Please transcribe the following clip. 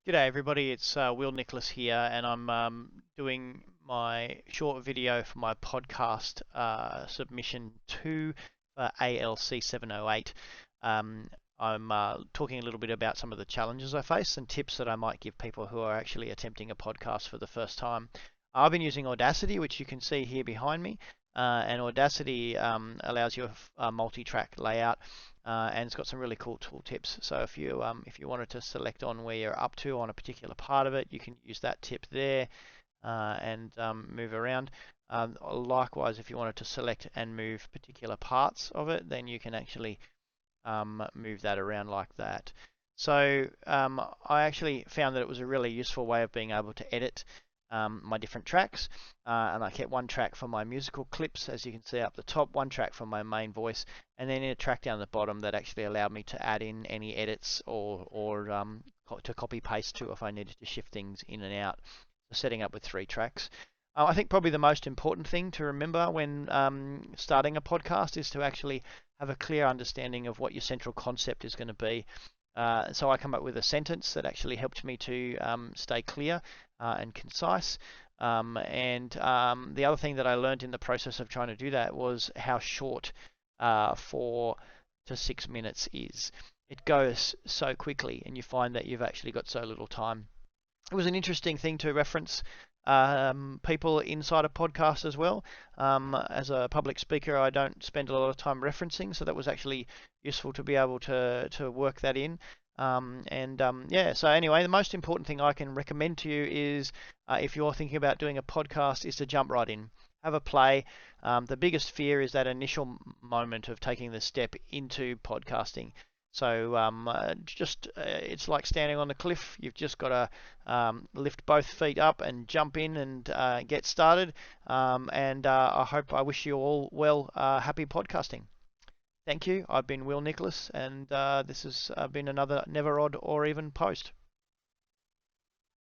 G'day everybody, it's Will Nicholas here, and I'm doing my short video for my podcast submission 2 for ALC 708. I'm talking a little bit about some of the challenges I face and tips that I might give people who are actually attempting a podcast for the first time. I've been using Audacity, which you can see here behind me, and Audacity allows you a multi-track layout. And it's got some really cool tool tips. So if you wanted to select on where you're up to on a particular part of it, you can use that tip there and move around. Likewise, if you wanted to select and move particular parts of it, then you can actually move that around like that. So I actually found that it was a really useful way of being able to edit my different tracks, and I kept one track for my musical clips, as you can see up the top, one track for my main voice, and then a track down the bottom that actually allowed me to add in any edits or to copy paste to if I needed to shift things in and out. So setting up with 3 tracks. I think probably the most important thing to remember when starting a podcast is to actually have a clear understanding of what your central concept is going to be. So I come up with a sentence that actually helped me to stay clear and concise. The other thing that I learned in the process of trying to do that was how short 4 to 6 minutes is. It goes so quickly, and you find that you've actually got so little time. It was an interesting thing to reference people inside a podcast as well. As a public speaker, I don't spend a lot of time referencing, so that was actually useful to be able to work that in. Yeah, so anyway, the most important thing I can recommend to you is if you're thinking about doing a podcast is to jump right in. Have a play. The biggest fear is that initial moment of taking the step into podcasting. So it's like standing on the cliff. You've just got to lift both feet up and jump in and get started. I wish you all well. Happy podcasting. Thank you. I've been Will Nicholas, and this has been another Never Odd or Even post.